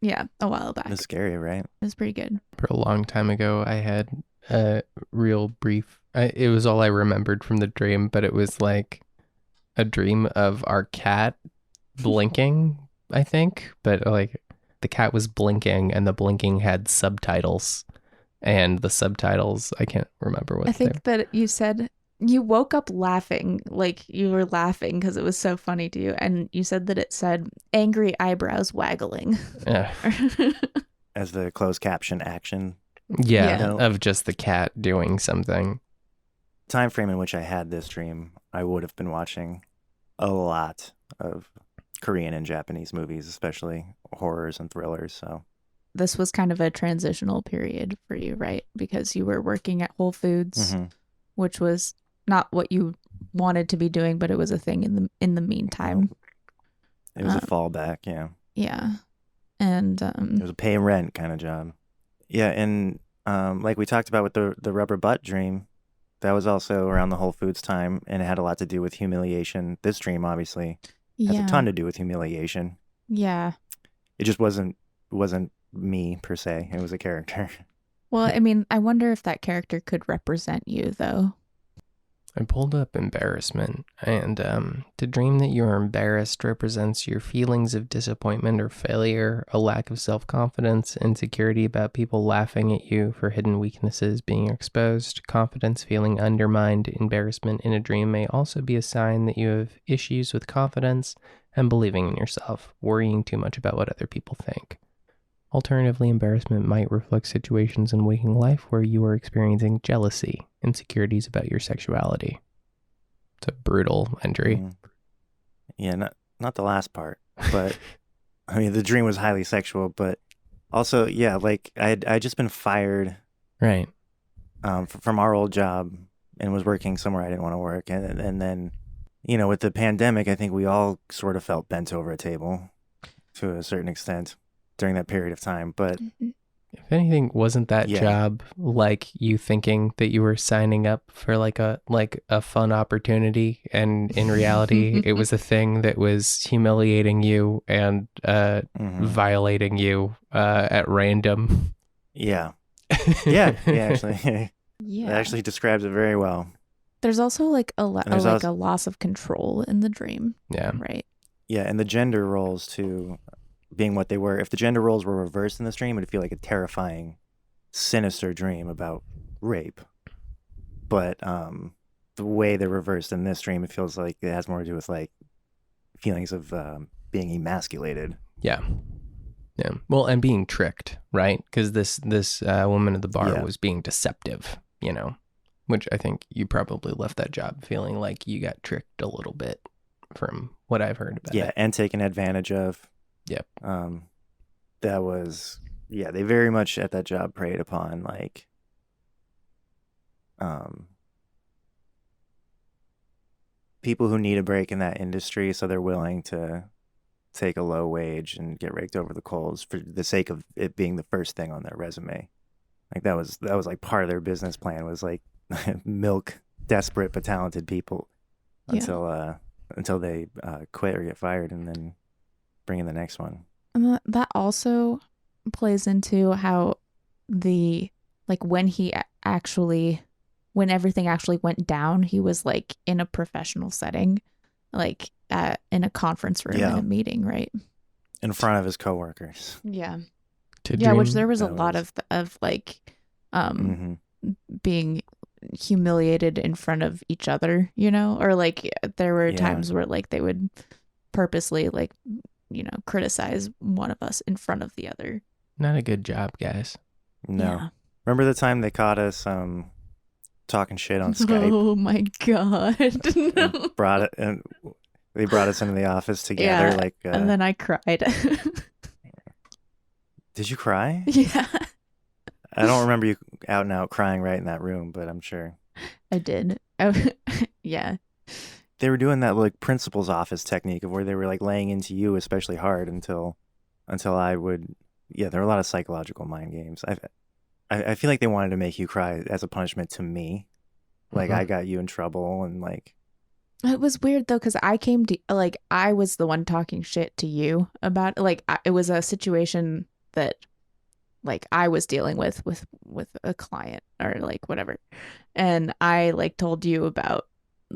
Yeah, a while back. It was scary, right? It was pretty good. For a long time ago, I had a real brief. It was all I remembered from the dream, but it was like a dream of our cat blinking, I think. But like the cat was blinking and the blinking had subtitles. And the subtitles, I can't remember what I they were. think that you said you woke up laughing, like you were laughing because it was so funny to you. And you said that it said angry eyebrows waggling. Yeah. As the closed caption action Yeah, Yeah. of just the cat doing something. time frame in which I had this dream, I would have been watching a lot of Korean and Japanese movies, especially horrors and thrillers. So This was kind of a transitional period for you, right? Because you were working at Whole Foods, mhm. which was not what you wanted to be doing, but it was a thing in the meantime. It was a Um, fallback. Yeah. Yeah. And It was a pay rent kind of job. Yeah. And like we talked about with the rubber butt dream, that was also around the Whole Foods time, and it had a lot to do with humiliation. This dream obviously has yeah. a ton to do with humiliation. Yeah. It just wasn't me per se. It was a character. Well, I mean, I wonder if that character could represent you, though. I pulled up embarrassment, and to dream that you are embarrassed represents your feelings of disappointment or failure, a lack of self-confidence, insecurity about people laughing at you for hidden weaknesses being exposed, confidence feeling undermined. Embarrassment in a dream may also be a sign that you have issues with confidence and believing in yourself, worrying too much about what other people think. Alternatively, embarrassment might reflect situations in waking life where you are experiencing jealousy, insecurities about your sexuality. It's a brutal entry. Mm. Yeah, not the last part, but I mean the dream was highly sexual, but also yeah, like I just been fired Right. from our old job and was working somewhere I didn't want to work, and then with the pandemic, I think we all sort of felt bent over a table to a certain extent during that period of time, but If anything, wasn't that Yeah. job like you thinking that you were signing up for like a fun opportunity, and in reality it was a thing that was humiliating you and mhm. violating you at random? yeah, actually, that Yeah. actually describes it very well. There's also like And there's a loss of control in the dream, Yeah. right? Yeah, and the gender roles too, being what they were. If the gender roles were reversed in this dream, it'd feel like a terrifying, sinister dream about rape. But the way they're reversed in this dream, it feels like it has more to do with like feelings of being emasculated. Yeah. Yeah. Well, and being tricked, right? Because this woman at the bar Yeah. was being deceptive, which I think you probably left that job feeling like you got tricked a little bit from what I've heard about Yeah, it. and taken advantage of. Yep. That was, they very much at that job preyed upon like people who need a break in that industry, so they're willing to take a low wage and get raked over the coals for the sake of it being the first thing on their resume. Like that was like part of their business plan was like milk desperate but talented people until they quit or get fired, and then bring in the next one. And that also plays into how when everything actually went down, he was like in a professional setting, like in a conference room in a meeting, right? In front of his coworkers. Yeah. To Yeah, dream. which there was a lot of like being humiliated in front of each other, you know, or like there were times where like they would purposely like, you know, criticize one of us in front of the other. Not a good job, guys. No. Yeah. Remember the time they caught us talking shit on Skype? Oh my god. No. And they brought us into the office together. And then I cried. Did you cry? Yeah. I don't remember you out and out crying right in that room, but I'm sure. I did. Yeah. They were doing that like principal's office technique of where they were like laying into you especially hard until I would. Yeah, there were a lot of psychological mind games. I feel like they wanted to make you cry as a punishment to me. Like I got you in trouble and like. It was weird though, because I was the one talking shit to you about it was a situation that like I was dealing with a client or like whatever, and I like told you about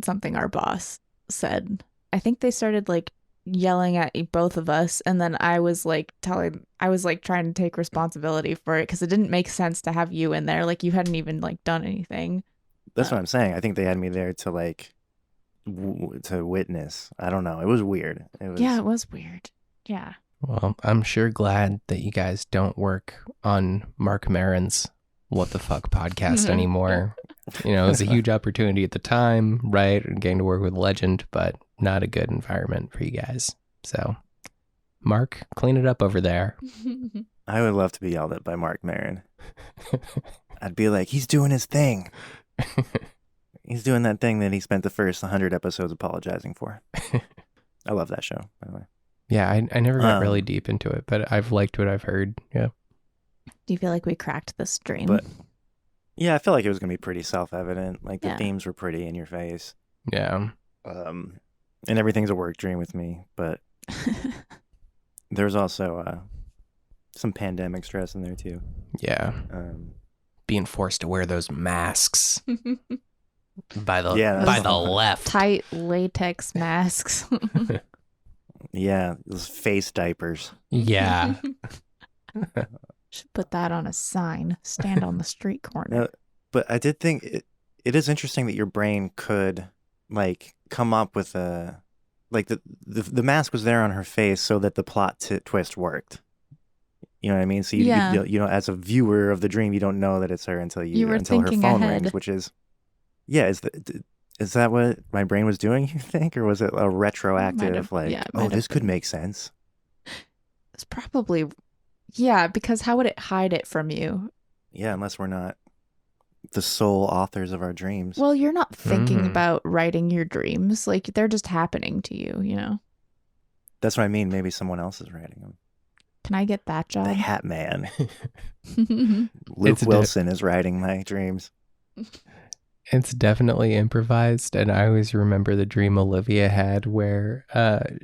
something our boss said. I think they started like yelling at both of us, and then I was like trying to take responsibility for it because it didn't make sense to have you in there. Like you hadn't even like done anything. That's what I'm saying. I think they had me there to like to witness. I don't know. It was weird. It was weird. Yeah. Well, I'm sure glad that you guys don't work on Mark Maron's What the Fuck podcast anymore. You know, it was a huge opportunity at the time, right? And getting to work with a legend, but not a good environment for you guys. So, Mark, clean it up over there. I would love to be yelled at by Mark Maron. I'd be like, he's doing his thing. He's doing that thing that he spent the first 100 episodes apologizing for. I love that show, by the way. Yeah, I never got really deep into it, but I've liked what I've heard. Yeah. Do you feel like we cracked the stream? But yeah, I feel like it was going to be pretty self-evident. Like the themes were pretty in your face. Yeah. And everything's a work dream with me, but there's also some pandemic stress in there too. Yeah. Being forced to wear those masks by the left. Tight latex masks. Yeah, those face diapers. Yeah. Should put that on a sign. Stand on the street corner. But I did think it is interesting that your brain could like come up with the mask was there on her face so that the plot twist worked. You know what I mean? So you know, as a viewer of the dream, you don't know that it's her until her phone rings, which is is that what my brain was doing, you think? Or was it a retroactive, this could make sense? It's probably, yeah, because how would it hide it from you? Yeah, unless we're not the sole authors of our dreams. Well, you're not thinking about writing your dreams. Like, they're just happening to you, you know? That's what I mean. Maybe someone else is writing them. Can I get that job? The Hat Man. Luke Wilson is writing my dreams. It's definitely improvised, and I always remember the dream Olivia had where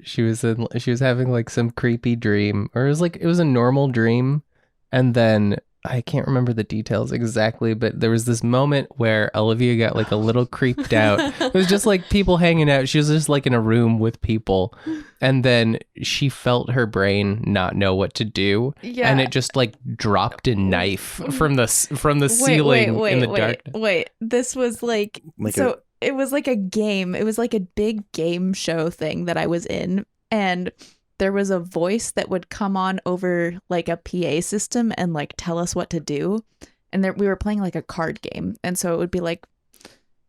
she was having like some creepy dream, or it was a normal dream, and then I can't remember the details exactly, but there was this moment where Olivia got like a little creeped out. It was just like people hanging out. She was just like in a room with people, and then she felt her brain not know what to do, and it just like dropped a knife from the ceiling in the dark. Wait, this was it was like a game. It was like a big game show thing that I was in, and there was a voice that would come on over like a PA system and like tell us what to do. And we were playing like a card game. And so it would be like,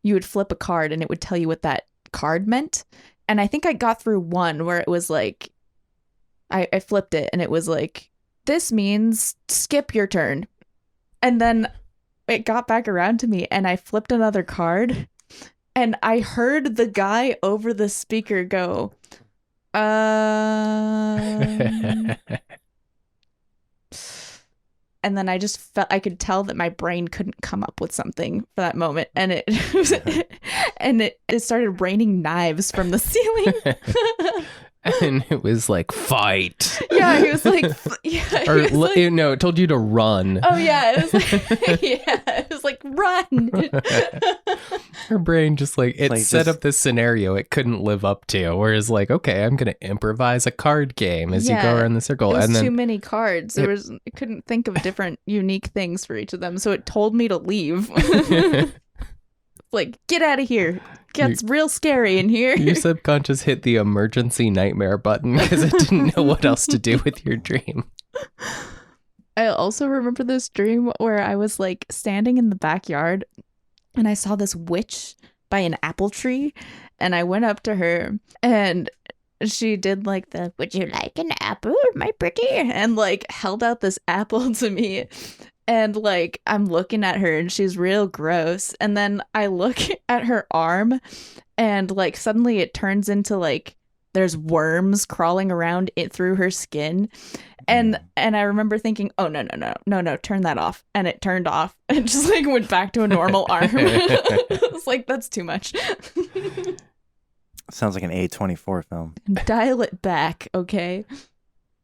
you would flip a card and it would tell you what that card meant. And I think I got through one where it was like, I flipped it and it was like, this means skip your turn. And then it got back around to me and I flipped another card and I heard the guy over the speaker go, and and then I just felt I could tell that my brain couldn't come up with something for that moment, and it it started raining knives from the ceiling. And it was like, fight. Yeah, he was like, no, it told you to run. Oh yeah, it was like, it was like, run. Her brain just like, it Like set just- up this scenario it couldn't live up to. Whereas like, okay, I'm gonna improvise a card game as you go around the circle, It was and then too many cards. I couldn't think of different unique things for each of them, so it told me to leave. Like, get out of here. Gets real scary in here. your subconscious hit the emergency nightmare button because it didn't know what else to do with your dream. I also remember this dream where I was like standing in the backyard and I saw this witch by an apple tree, and I went up to her and she did like the, would you like an apple, my pretty? And like held out this apple to me. And like I'm looking at her and she's real gross. And then I look at her arm and like suddenly it turns into like there's worms crawling around it through her skin. And I remember thinking, oh no, turn that off. And it turned off and just like went back to a normal arm. It's like, that's too much. Sounds like an A24 film. Dial it back, okay?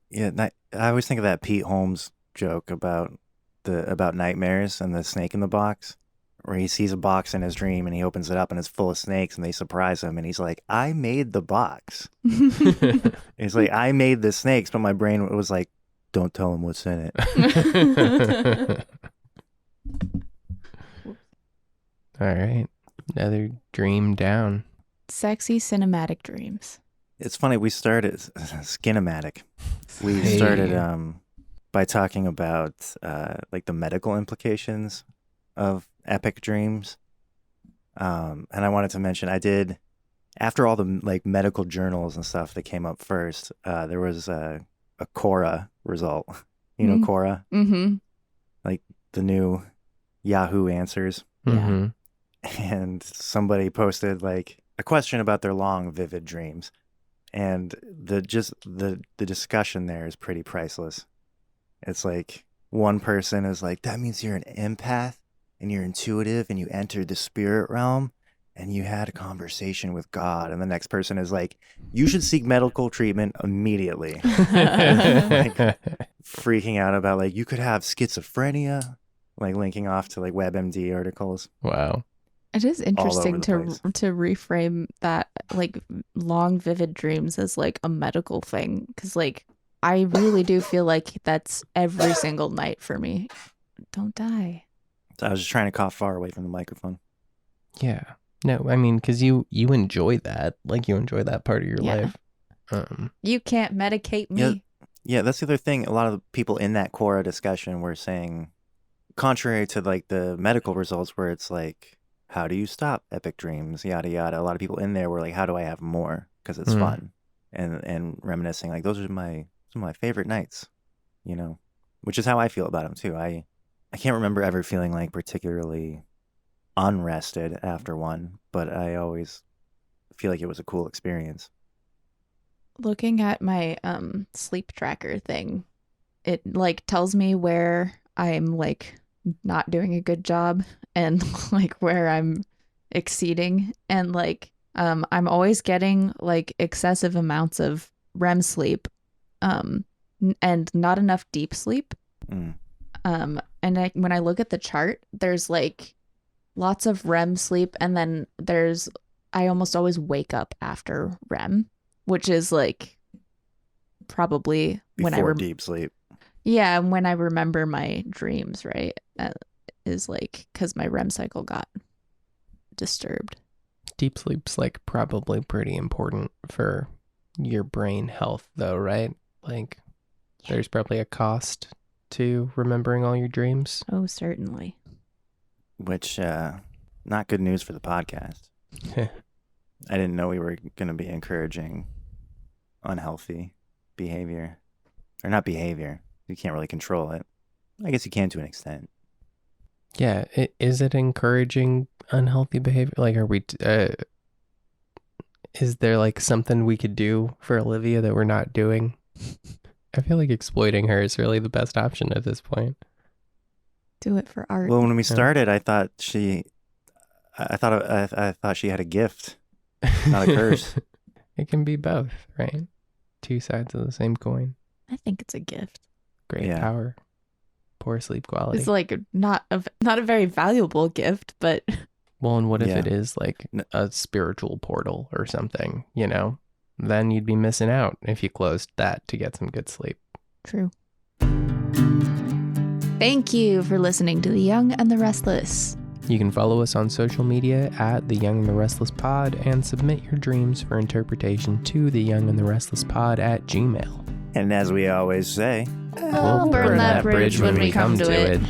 Yeah, I always think of that Pete Holmes joke about nightmares and the snake in the box, where he sees a box in his dream and he opens it up and it's full of snakes and they surprise him and he's like, I made the box. He's like, I made the snakes, but my brain was like, don't tell him what's in it. All right, another dream down. Sexy cinematic dreams. It's funny, we started Skinematic. We Hey. started by talking about like the medical implications of epic dreams. And I wanted to mention, I did, after all the like medical journals and stuff that came up first, there was a Quora result. You know Quora? Mm-hmm. Like the new Yahoo Answers. Yeah. Mm-hmm. And somebody posted like a question about their long, vivid dreams. And the discussion there is pretty priceless. It's like one person is like, that means you're an empath and you're intuitive and you entered the spirit realm and you had a conversation with God. And the next person is like, you should seek medical treatment immediately. Like, freaking out about like, you could have schizophrenia, like linking off to like WebMD articles. Wow. It is interesting the to place. reframe that like long vivid dreams as like a medical thing, because like I really do feel like that's every single night for me. Don't die. So I was just trying to cough far away from the microphone. Yeah. No, I mean, because you enjoy that. Like, you enjoy that part of your Yeah. life. You can't medicate me. Yeah, that's the other thing. A lot of the people in that Quora discussion were saying, contrary to like the medical results where it's like, how do you stop epic dreams, yada yada. A lot of people in there were like, how do I have more? Because it's fun, and reminiscing like those are some of my favorite nights, you know, which is how I feel about them too. I can't remember ever feeling like particularly unrested after one, but I always feel like it was a cool experience. Looking at my sleep tracker thing, it like tells me where I'm like not doing a good job and like where I'm exceeding, and like I'm always getting like excessive amounts of REM sleep and not enough deep sleep. Mm. And when I look at the chart, there's like lots of REM sleep, and then I almost always wake up after REM, which is like probably Before deep sleep. Yeah, when I remember my dreams, right? Is like because my REM cycle got disturbed. Deep sleep's like probably pretty important for your brain health, though, right? Like, there's probably a cost to remembering all your dreams. Oh, certainly. Which, not good news for the podcast. I didn't know we were going to be encouraging unhealthy behavior. Or not behavior. You can't really control it. I guess you can to an extent. Yeah, is it encouraging unhealthy behavior? Like, are we? Is there like something we could do for Olivia that we're not doing? I feel like exploiting her is really the best option at this point. Do it for art. Well, when we started, I thought she had a gift, not a curse. It can be both, right? Two sides of the same coin. I think it's a gift. Great power, poor sleep quality. It's like not a very valuable gift, but well, and what if it is like a spiritual portal or something, you know? Then you'd be missing out if you closed that to get some good sleep. True. Thank you for listening to The Young and the Restless. You can follow us on social media at The Young and the Restless Pod and submit your dreams for interpretation to thejungandtherestlesspod at Gmail. And as we always say, we'll burn that bridge when we come to it.